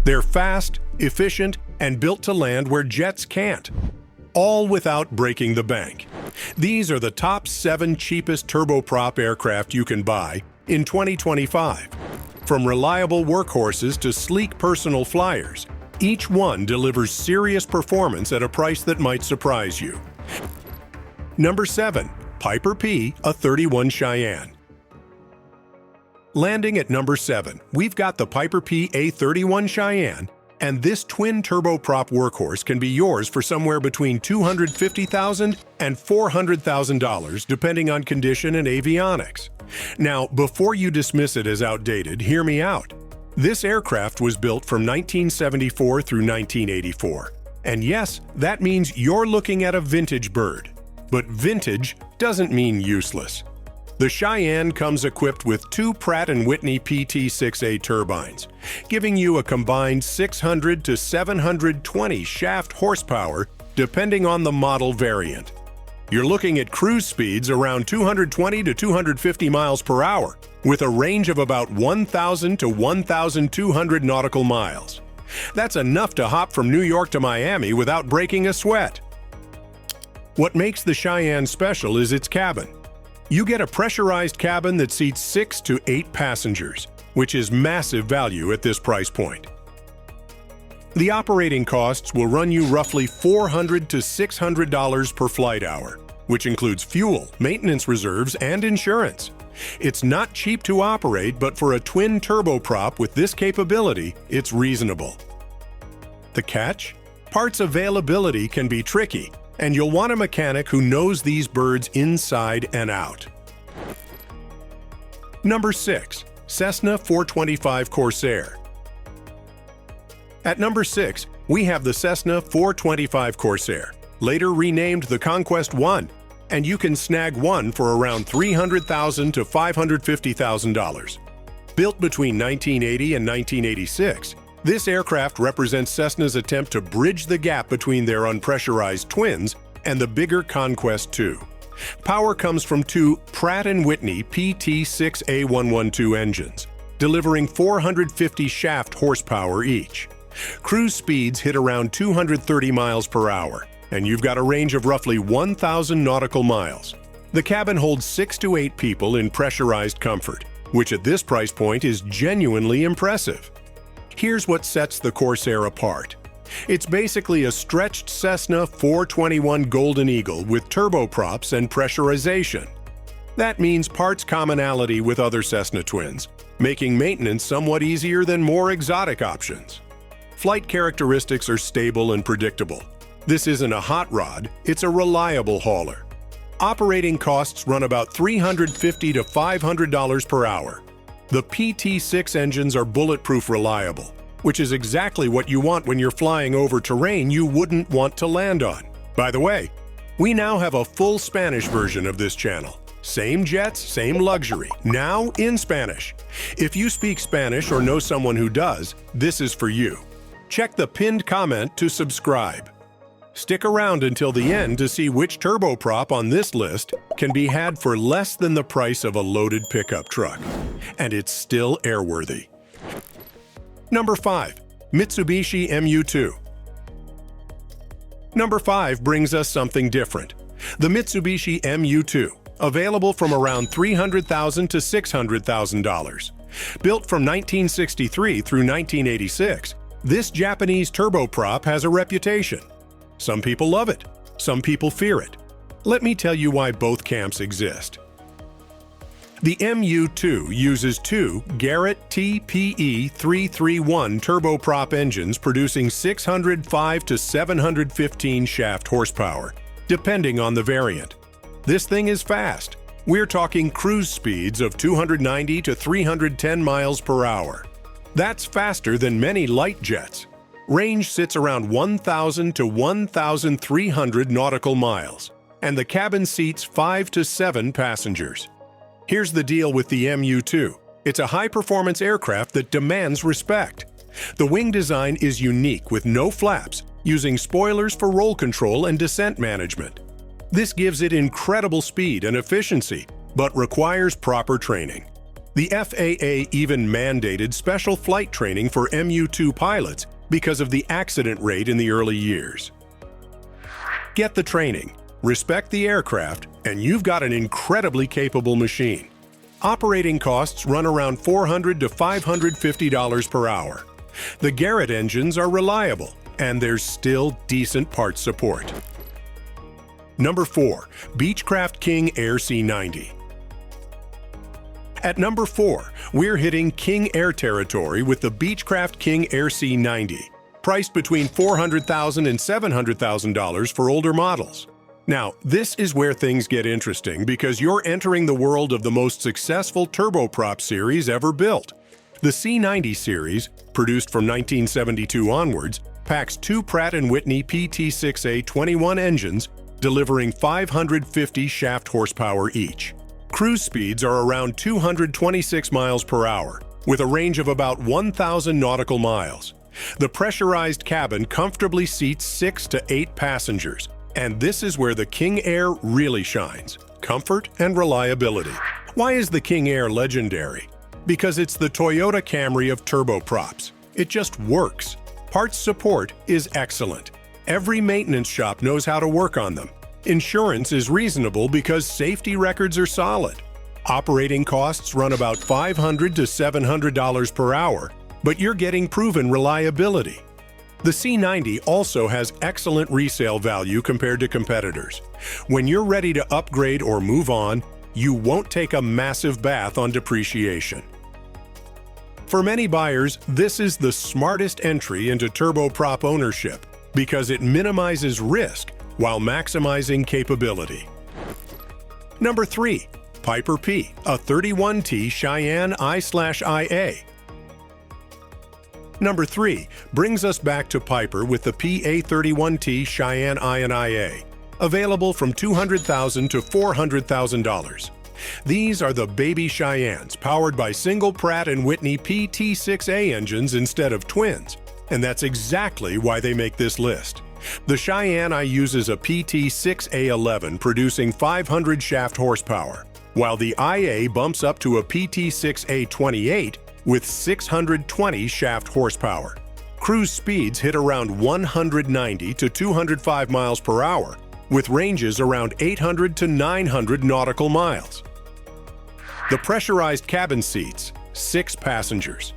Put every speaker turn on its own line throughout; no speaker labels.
They're fast, efficient, and built to land where jets can't, all without breaking the bank. These are the top 7 cheapest turboprop aircraft you can buy in 2025. From reliable workhorses to sleek personal flyers, each one delivers serious performance at a price that might surprise you. Number 7. Piper P, a 31 Cheyenne. Landing at number 7, we've got the Piper P A31 Cheyenne, and this twin turboprop workhorse can be yours for somewhere between $250,000 and $400,000 depending on condition and avionics. Now, before you dismiss it as outdated, hear me out. This aircraft was built from 1974 through 1984. And yes, that means you're looking at a vintage bird. But vintage doesn't mean useless. The Cheyenne comes equipped with 2 Pratt & Whitney PT6A turbines, giving you a combined 600 to 720 shaft horsepower depending on the model variant. You're looking at cruise speeds around 220 to 250 miles per hour, with a range of about 1,000 to 1,200 nautical miles. That's enough to hop from New York to Miami without breaking a sweat. What makes the Cheyenne special is its cabin. You get a pressurized cabin that seats 6 to 8 passengers, which is massive value at this price point. The operating costs will run you roughly $400 to $600 per flight hour, which includes fuel, maintenance reserves, and insurance. It's not cheap to operate, but for a twin turboprop with this capability, it's reasonable. The catch? Parts availability can be tricky, and you'll want a mechanic who knows these birds inside and out. Number 6. Cessna 425 Corsair. At number 6, we have the Cessna 425 Corsair, later renamed the Conquest 1, and you can snag one for around $300,000 to $550,000. Built between 1980 and 1986, this aircraft represents Cessna's attempt to bridge the gap between their unpressurized twins and the bigger Conquest 2. Power comes from 2 Pratt & Whitney PT6A112 engines, delivering 450 shaft horsepower each. Cruise speeds hit around 230 miles per hour, and you've got a range of roughly 1,000 nautical miles. The cabin holds 6 to 8 people in pressurized comfort, which at this price point is genuinely impressive. Here's what sets the Corsair apart. It's basically a stretched Cessna 421 Golden Eagle with turboprops and pressurization. That means parts commonality with other Cessna twins, making maintenance somewhat easier than more exotic options. Flight characteristics are stable and predictable. This isn't a hot rod, it's a reliable hauler. Operating costs run about $350 to $500 per hour. The PT6 engines are bulletproof reliable, which is exactly what you want when you're flying over terrain you wouldn't want to land on. By the way, we now have a full Spanish version of this channel. Same jets, same luxury, now in Spanish. If you speak Spanish or know someone who does, this is for you. Check the pinned comment to subscribe. Stick around until the end to see which turboprop on this list can be had for less than the price of a loaded pickup truck. And it's still airworthy. Number 5. Mitsubishi MU2. Number 5 brings us something different. The Mitsubishi MU2, available from around $300,000 to $600,000. Built from 1963 through 1986, this Japanese turboprop has a reputation. Some people love it, some people fear it. Let me tell you why both camps exist. The MU2 uses 2 Garrett TPE 331 turboprop engines producing 605 to 715 shaft horsepower, depending on the variant. This thing is fast. We're talking cruise speeds of 290 to 310 miles per hour. That's faster than many light jets. Range sits around 1,000 to 1,300 nautical miles, and the cabin seats 5 to 7 passengers. Here's the deal with the MU2. It's a high-performance aircraft that demands respect. The wing design is unique with no flaps, using spoilers for roll control and descent management. This gives it incredible speed and efficiency, but requires proper training. The FAA even mandated special flight training for MU-2 pilots because of the accident rate in the early years. Get the training, respect the aircraft, and you've got an incredibly capable machine. Operating costs run around $400 to $550 per hour. The Garrett engines are reliable, and there's still decent parts support. Number 4. Beechcraft King Air C90. At number 4, we're hitting King Air territory with the Beechcraft King Air C90, priced between $400,000 and $700,000 for older models. Now, this is where things get interesting because you're entering the world of the most successful turboprop series ever built. The C90 series, produced from 1972 onwards, packs two Pratt & Whitney PT6A21 engines, delivering 550 shaft horsepower each. Cruise speeds are around 226 miles per hour, with a range of about 1,000 nautical miles. The pressurized cabin comfortably seats 6 to 8 passengers, and this is where the King Air really shines: comfort and reliability. Why is the King Air legendary? Because it's the Toyota Camry of turboprops. It just works. Parts support is excellent. Every maintenance shop knows how to work on them. Insurance is reasonable because safety records are solid. Operating costs run about $500 to $700 per hour, but you're getting proven reliability. The C90 also has excellent resale value compared to competitors. When you're ready to upgrade or move on, you won't take a massive bath on depreciation. For many buyers, this is the smartest entry into turboprop ownership because it minimizes risk while maximizing capability. Number 3. Piper P, a 31T Cheyenne I/IA. Number 3 brings us back to Piper with the PA31T Cheyenne I and IA, available from $200,000 to $400,000. These are the baby Cheyennes powered by single Pratt & Whitney PT6A engines instead of twins, and that's exactly why they make this list. The Cheyenne I uses a PT6A11 producing 500 shaft horsepower, while the IA bumps up to a PT6A28 with 620 shaft horsepower. Cruise speeds hit around 190 to 205 miles per hour, with ranges around 800 to 900 nautical miles. The pressurized cabin seats 6 passengers.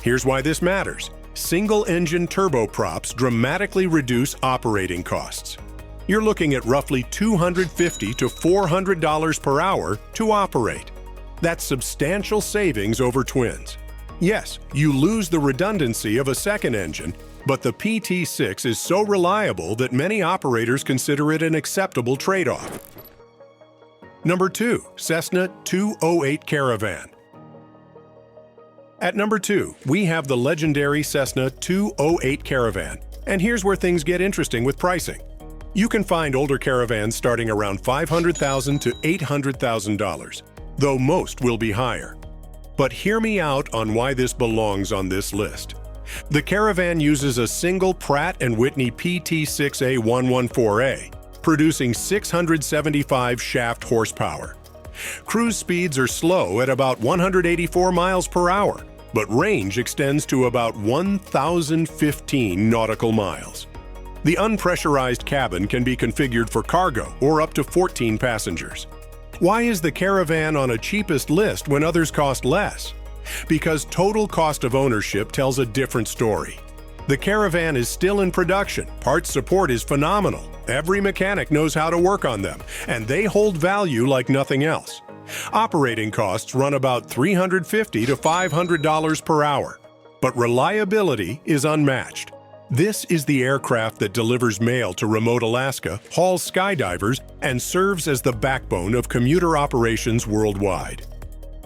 Here's why this matters. Single-engine turboprops dramatically reduce operating costs. You're looking at roughly $250 to $400 per hour to operate. That's substantial savings over twins. Yes, you lose the redundancy of a second engine, but the PT6 is so reliable that many operators consider it an acceptable trade-off. Number 2. Cessna 208 Caravan. At number 2, we have the legendary Cessna 208 Caravan, and here's where things get interesting with pricing. You can find older Caravans starting around $500,000 to $800,000, though most will be higher. But hear me out on why this belongs on this list. The Caravan uses a single Pratt & Whitney PT6A114A, producing 675 shaft horsepower. Cruise speeds are slow at about 184 miles per hour, but range extends to about 1,015 nautical miles. The unpressurized cabin can be configured for cargo or up to 14 passengers. Why is the Caravan on a cheapest list when others cost less? Because total cost of ownership tells a different story. The Caravan is still in production, parts support is phenomenal, every mechanic knows how to work on them, and they hold value like nothing else. Operating costs run about $350 to $500 per hour, but reliability is unmatched. This is the aircraft that delivers mail to remote Alaska, hauls skydivers, and serves as the backbone of commuter operations worldwide.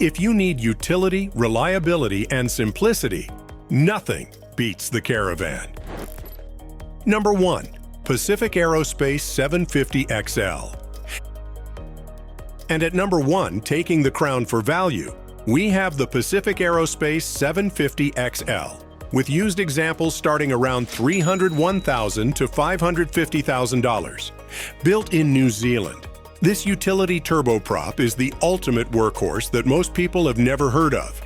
If you need utility, reliability, and simplicity, nothing beats the Caravan. Number 1. Pacific Aerospace 750XL. And at number 1, taking the crown for value, we have the Pacific Aerospace 750XL, with used examples starting around $301,000 to $550,000. Built in New Zealand, This utility turboprop is the ultimate workhorse that most people have never heard of.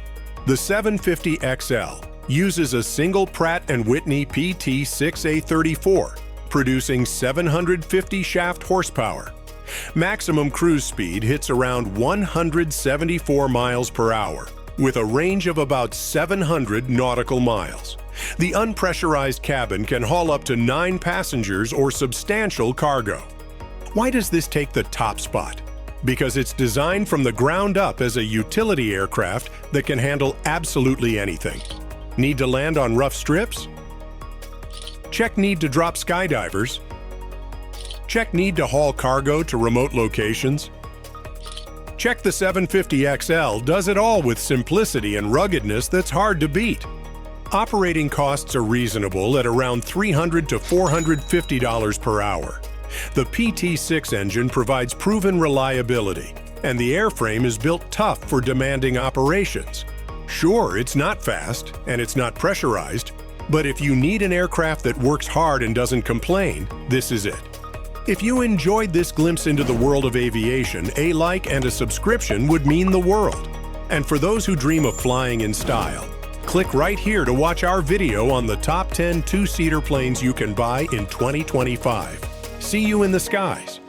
The 750XL uses a single Pratt & Whitney PT6A34, producing 750 shaft horsepower. Maximum cruise speed hits around 174 miles per hour, with a range of about 700 nautical miles. The unpressurized cabin can haul up to 9 passengers or substantial cargo. Why does this take the top spot? Because it's designed from the ground up as a utility aircraft that can handle absolutely anything. Need to land on rough strips? Check need to drop skydivers. Check need to haul cargo to remote locations. Check the 750XL does it all with simplicity and ruggedness that's hard to beat. Operating costs are reasonable at around $300 to $450 per hour. The PT6 engine provides proven reliability, and the airframe is built tough for demanding operations. Sure, it's not fast and it's not pressurized, but if you need an aircraft that works hard and doesn't complain, this is it. If you enjoyed this glimpse into the world of aviation, a like and a subscription would mean the world. And for those who dream of flying in style, click right here to watch our video on the top 10 two-seater planes you can buy in 2025. See you in the skies.